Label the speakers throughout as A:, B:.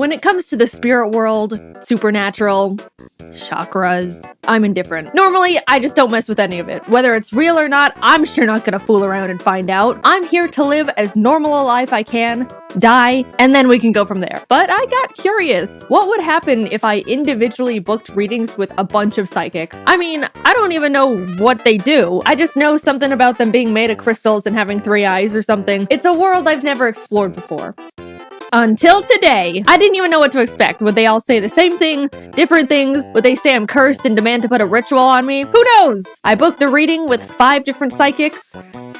A: When it comes to the spirit world, supernatural, chakras, I'm indifferent. Normally, I just don't mess with any of it. Whether it's real or not, I'm sure not gonna fool around and find out. I'm here to live as normal a life I can, die, and then we can go from there. But I got curious. What would happen if I individually booked readings with a bunch of psychics? I mean, I don't even know what they do. I just know something about them being made of crystals and having 3 eyes or something. It's a world I've never explored before. Until today, I didn't even know what to expect. Would they all say the same thing? Different things? Would they say I'm cursed and demand to put a ritual on me? Who knows? I booked a reading with 5 different psychics.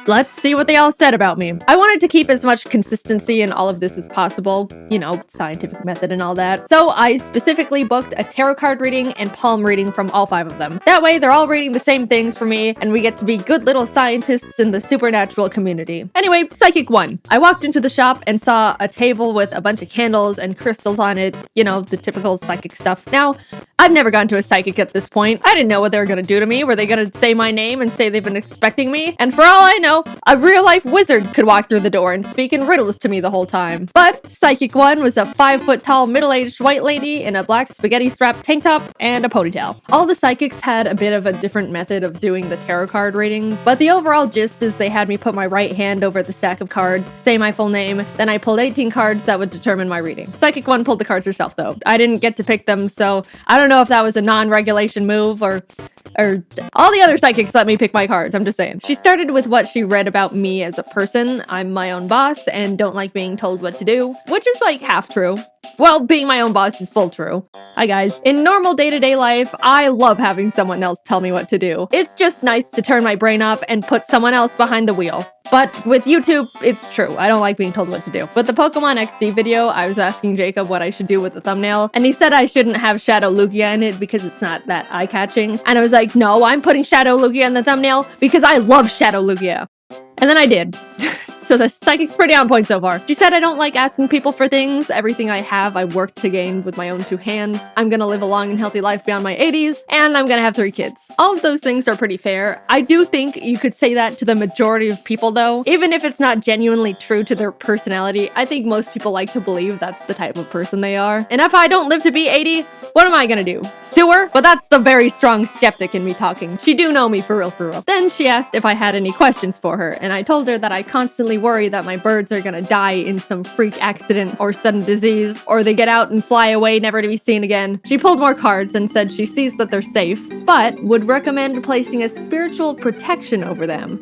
A: Let's see what they all said about me. I wanted to keep as much consistency in all of this as possible. You know, scientific method and all that. So I specifically booked a tarot card reading and palm reading from all 5 of them. That way, they're all reading the same things for me, and we get to be good little scientists in the supernatural community. Anyway, Psychic 1. I walked into the shop and saw a table with a bunch of candles and crystals on it. You know, the typical psychic stuff. Now, I've never gone to a psychic at this point. I didn't know what they were gonna do to me. Were they gonna say my name and say they've been expecting me? And for all I know, a real-life wizard could walk through the door and speak in riddles to me the whole time. But Psychic 1 was a 5-foot-tall middle-aged white lady in a black spaghetti-strapped tank top and a ponytail. All the psychics had a bit of a different method of doing the tarot card reading, but the overall gist is they had me put my right hand over the stack of cards, say my full name, then I pulled 18 cards that would determine my reading. Psychic 1 pulled the cards herself, though. I didn't get to pick them, so I don't know if that was a non-regulation move or all the other psychics let me pick my cards, I'm just saying. She started with what she read about me as a person. I'm my own boss and don't like being told what to do, which is like half true. Well, being my own boss is full true. Hi guys. In normal day-to-day life, I love having someone else tell me what to do. It's just nice to turn my brain off and put someone else behind the wheel. But with YouTube, it's true. I don't like being told what to do. With the Pokemon XD video, I was asking Jacob what I should do with the thumbnail, and he said I shouldn't have Shadow Lugia in it because it's not that eye-catching. And I was like, no, I'm putting Shadow Lugia in the thumbnail because I love Shadow Lugia. And then I did. So the psychic's pretty on point so far. She said I don't like asking people for things. Everything I have, I worked to gain with my own 2 hands. I'm gonna live a long and healthy life beyond my 80s, and I'm gonna have 3 kids. All of those things are pretty fair. I do think you could say that to the majority of people though. Even if it's not genuinely true to their personality, I think most people like to believe that's the type of person they are. And if I don't live to be 80, what am I gonna do? Sue her? But that's the very strong skeptic in me talking. She do know me for real for real. Then she asked if I had any questions for her, and I told her that I constantly worry that my birds are gonna die in some freak accident or sudden disease, or they get out and fly away never to be seen again. She pulled more cards and said she sees that they're safe, but would recommend placing a spiritual protection over them,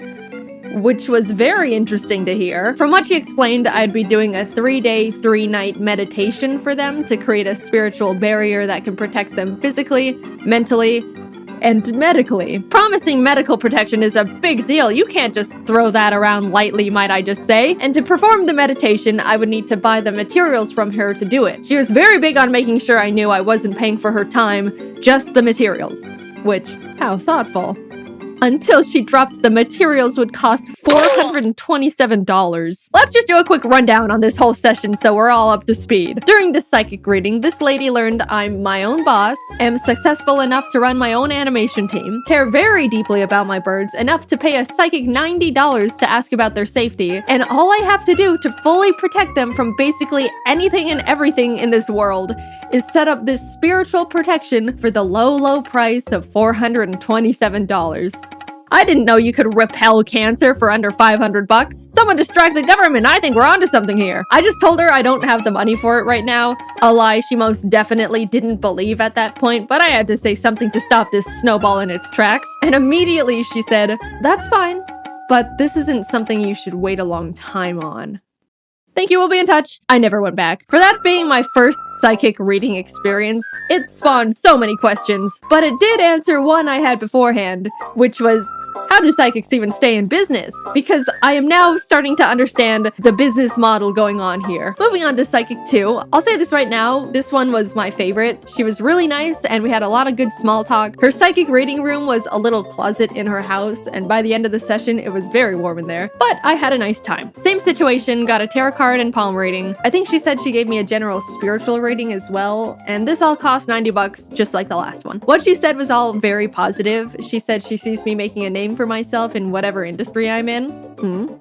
A: which was very interesting to hear. From what she explained, I'd be doing a 3-day, 3-night meditation for them to create a spiritual barrier that can protect them physically, mentally, and medically. Promising medical protection is a big deal. You can't just throw that around lightly, might I just say. And to perform the meditation, I would need to buy the materials from her to do it. She was very big on making sure I knew I wasn't paying for her time, just the materials. Which, how thoughtful. Until she dropped the materials would cost $427. Let's just do a quick rundown on this whole session so we're all up to speed. During this psychic reading, this lady learned I'm my own boss, am successful enough to run my own animation team, care very deeply about my birds, enough to pay a psychic $90 to ask about their safety, and all I have to do to fully protect them from basically anything and everything in this world is set up this spiritual protection for the low, low price of $427. I didn't know you could repel cancer for under 500 bucks. Someone distract the government. I think we're onto something here. I just told her I don't have the money for it right now. A lie she most definitely didn't believe at that point, but I had to say something to stop this snowball in its tracks. And immediately she said, that's fine, but this isn't something you should wait a long time on. Thank you, we'll be in touch. I never went back. For that being my first psychic reading experience, it spawned so many questions, but it did answer one I had beforehand, which was, how do psychics even stay in business? Because I am now starting to understand the business model going on here. Moving on to Psychic 2, I'll say this right now, this one was my favorite. She was really nice and we had a lot of good small talk. Her psychic reading room was a little closet in her house, and by the end of the session, it was very warm in there. But I had a nice time. Same situation, got a tarot card and palm reading. I think she said she gave me a general spiritual reading as well, and this all cost $90 just like the last one. What she said was all very positive. She said she sees me making a name for myself in whatever industry I'm in.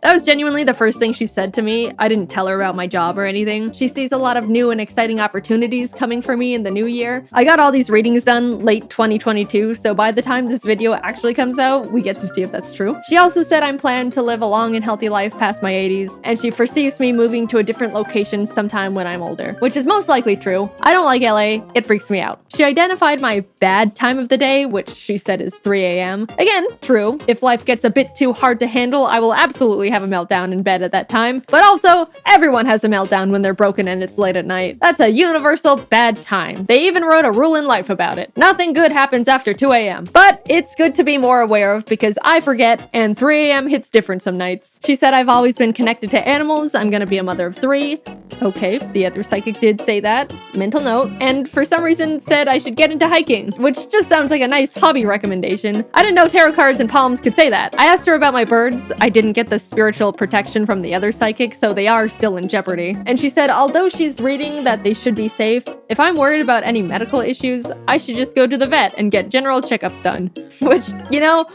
A: That was genuinely the first thing she said to me. I didn't tell her about my job or anything. She sees a lot of new and exciting opportunities coming for me in the new year. I got all these readings done late 2022, so by the time this video actually comes out, we get to see if that's true. She also said I'm planned to live a long and healthy life past my 80s, and she foresees me moving to a different location sometime when I'm older, which is most likely true. I don't like LA, it freaks me out. She identified my bad time of the day, which she said is 3 a.m. Again, true. If life gets a bit too hard to handle, I will absolutely have a meltdown in bed at that time. But also, everyone has a meltdown when they're broken and it's late at night. That's a universal bad time. They even wrote a rule in life about it. Nothing good happens after 2 a.m. But it's good to be more aware of because I forget and 3 a.m. hits different some nights. She said I've always been connected to animals. I'm gonna be a mother of 3. Okay, the other psychic did say that. Mental note. And for some reason said I should get into hiking, which just sounds like a nice hobby recommendation. I didn't know tarot cards and palms could say that. I asked her about my birds. I didn't get the spiritual protection from the other psychic, so they are still in jeopardy. And she said, although she's reading that they should be safe, if I'm worried about any medical issues, I should just go to the vet and get general checkups done. Which, you know,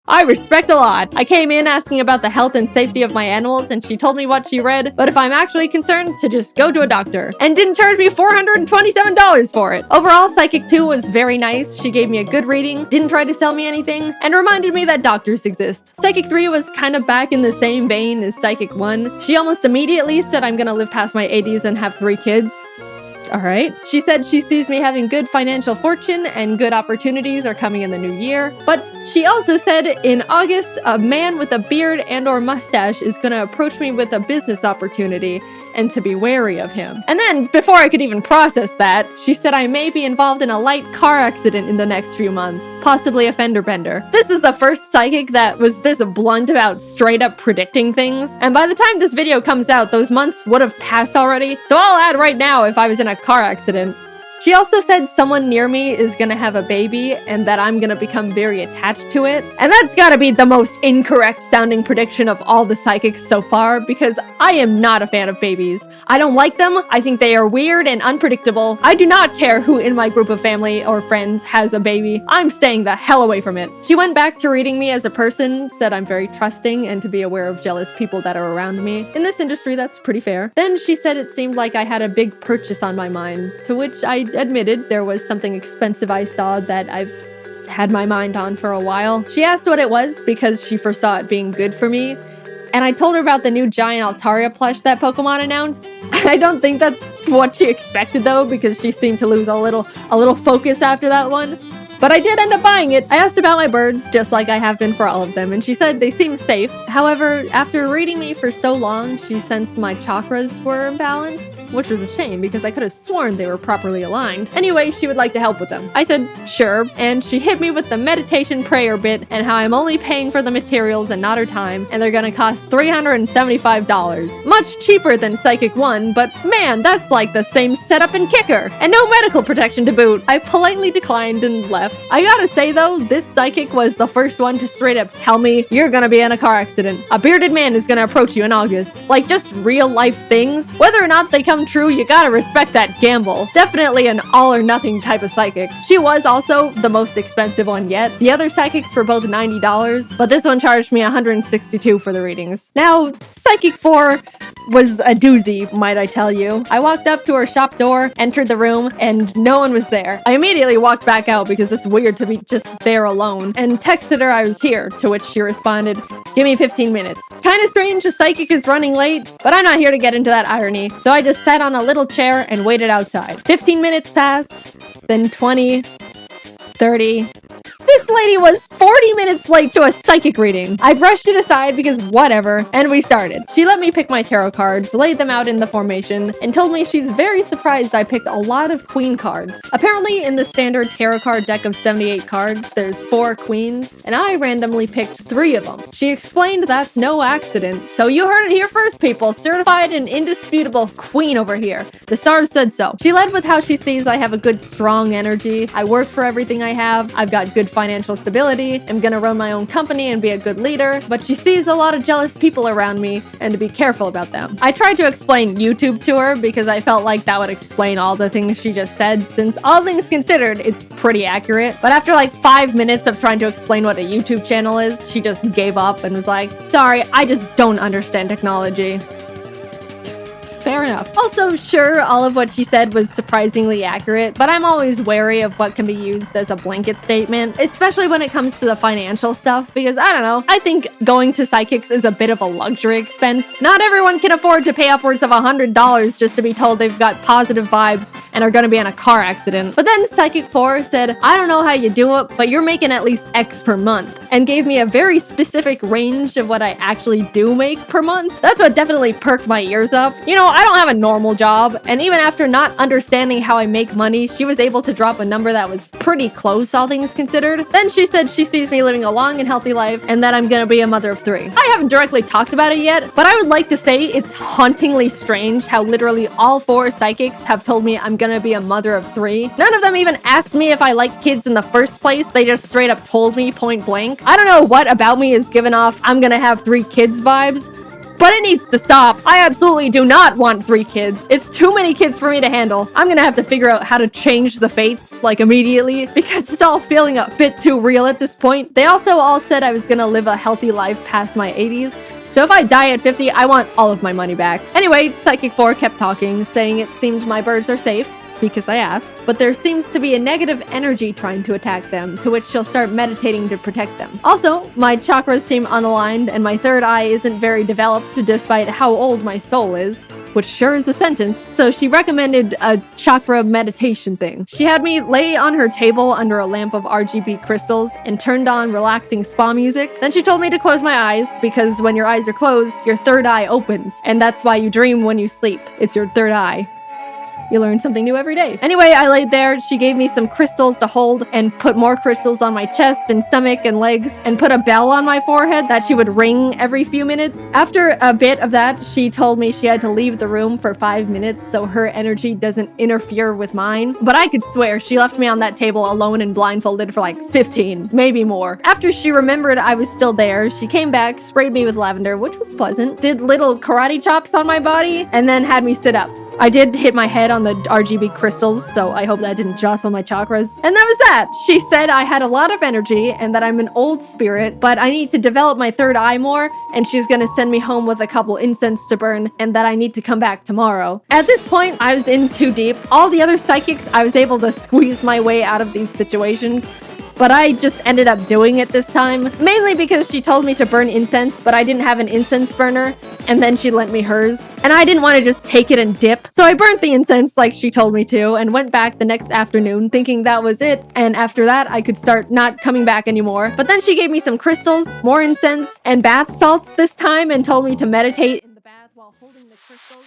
A: I respect a lot. I came in asking about the health and safety of my animals and she told me what she read, but if I'm actually concerned, to just go to a doctor. And didn't charge me $427 for it. Overall, Psychic 2 was very nice. She gave me a good reading, didn't try to sell me anything, and reminded me that doctors exist. Psychic 3 was kind of back in the same vein as Psychic 1. She almost immediately said I'm gonna live past my 80s and have 3 kids. Alright. She said she sees me having good financial fortune and good opportunities are coming in the new year. But she also said in August, a man with a beard and/or mustache is gonna approach me with a business opportunity and to be wary of him. And then, before I could even process that, she said I may be involved in a light car accident in the next few months, possibly a fender bender. This is the first psychic that was this blunt about straight up predicting things, and by the time this video comes out, those months would have passed already, so I'll add right now if I was in a car accident. She also said someone near me is gonna have a baby and that I'm gonna become very attached to it. And that's gotta be the most incorrect sounding prediction of all the psychics so far because I am not a fan of babies. I don't like them. I think they are weird and unpredictable. I do not care who in my group of family or friends has a baby. I'm staying the hell away from it. She went back to reading me as a person, said I'm very trusting and to be aware of jealous people that are around me. In this industry, that's pretty fair. Then she said it seemed like I had a big purchase on my mind, to which I admitted there was something expensive I saw that I've had my mind on for a while. She asked what it was because she foresaw it being good for me, and I told her about the new giant Altaria plush that Pokemon announced. I don't think that's what she expected though, because she seemed to lose a little focus after that one. But I did end up buying it. I asked about my birds, just like I have been for all of them, and she said they seem safe. However, after reading me for so long, she sensed my chakras were imbalanced, which was a shame because I could have sworn they were properly aligned. Anyway, she would like to help with them. I said, sure, and she hit me with the meditation prayer bit and how I'm only paying for the materials and not her time, and they're gonna cost $375. Much cheaper than Psychic 1, but man, that's like the same setup and kicker, and no medical protection to boot. I politely declined and left. I gotta say though, this psychic was the first one to straight up tell me you're gonna be in a car accident. A bearded man is gonna approach you in August. Like just real life things. Whether or not they come true, you gotta respect that gamble. Definitely an all or nothing type of psychic. She was also the most expensive one yet. The other psychics were both $90, but this one charged me $162 for the readings. Now, Psychic 4 was a doozy, might I tell you. I walked up to her shop door, entered the room, and no one was there. I immediately walked back out because it's weird to be just there alone, and texted her I was here, to which she responded, give me 15 minutes. Kinda strange a psychic is running late, but I'm not here to get into that irony, so I just sat on a little chair and waited outside. 15 minutes passed, then 20, 30... This lady was 40 minutes late to a psychic reading. I brushed it aside because whatever, and we started. She let me pick my tarot cards, laid them out in the formation, and told me she's very surprised I picked a lot of queen cards. Apparently, in the standard tarot card deck of 78 cards, there's 4 queens, and I randomly picked 3 of them. She explained that's no accident, so you heard it here first, people. Certified and indisputable queen over here. The stars said so. She led with how she sees I have a good, strong energy. I work for everything I have. I've got good financial stability, eventually am gonna run my own company and be a good leader, but she sees a lot of jealous people around me and to be careful about them. I tried to explain YouTube to her because I felt like that would explain all the things she just said, since all things considered, it's pretty accurate. But after like 5 minutes of trying to explain what a YouTube channel is, she just gave up and was like, sorry, I just don't understand technology. Fair enough. Also, sure, all of what she said was surprisingly accurate, but I'm always wary of what can be used as a blanket statement, especially when it comes to the financial stuff, because I don't know, I think going to psychics is a bit of a luxury expense. Not everyone can afford to pay upwards of $100 just to be told they've got positive vibes and are gonna be in a car accident. But then Psychic 4 said, I don't know how you do it, but you're making at least X per month, and gave me a very specific range of what I actually do make per month. That's what definitely perked my ears up. You know, I don't have a normal job, and even after not understanding how I make money, she was able to drop a number that was pretty close, all things considered. Then she said she sees me living a long and healthy life, and that I'm gonna be a mother of 3. I haven't directly talked about it yet, but I would like to say it's hauntingly strange how literally all 4 psychics have told me I'm gonna be a mother of 3. None of them even asked me if I like kids in the first place, they just straight up told me point blank. I don't know what about me is giving off I'm gonna have 3 kids vibes, but it needs to stop. I absolutely do not want 3 kids. It's too many kids for me to handle. I'm gonna have to figure out how to change the fates, like immediately, because it's all feeling a bit too real at this point. They also all said I was gonna live a healthy life past my 80s. So if I die at 50, I want all of my money back. Anyway, Psychic 4 kept talking, saying it seemed my birds are safe, because I asked, but there seems to be a negative energy trying to attack them, to which she'll start meditating to protect them. Also, my chakras seem unaligned, and my 3rd eye isn't very developed despite how old my soul is, which sure is a sentence, so she recommended a chakra meditation thing. She had me lay on her table under a lamp of RGB crystals and turned on relaxing spa music. Then she told me to close my eyes, because when your eyes are closed, your 3rd eye opens, and that's why you dream when you sleep. It's your 3rd eye. You learn something new every day. Anyway, I laid there, she gave me some crystals to hold and put more crystals on my chest and stomach and legs and put a bell on my forehead that she would ring every few minutes. After a bit of that, she told me she had to leave the room for 5 minutes so her energy doesn't interfere with mine. But I could swear she left me on that table alone and blindfolded for like 15, maybe more. After she remembered I was still there, she came back, sprayed me with lavender, which was pleasant, did little karate chops on my body, and then had me sit up. I did hit my head on the RGB crystals, so I hope that didn't jostle my chakras. And that was that! She said I had a lot of energy and that I'm an old spirit, but I need to develop my 3rd eye more, and she's gonna send me home with a couple incense to burn, and that I need to come back tomorrow. At this point, I was in too deep. All the other psychics, I was able to squeeze my way out of these situations, but I just ended up doing it this time, mainly because she told me to burn incense, but I didn't have an incense burner, and then she lent me hers, and I didn't want to just take it and dip, so I burnt the incense like she told me to, and went back the next afternoon thinking that was it, and after that I could start not coming back anymore. But then she gave me some crystals, more incense, and bath salts this time, and told me to meditate in the bath while holding the crystals.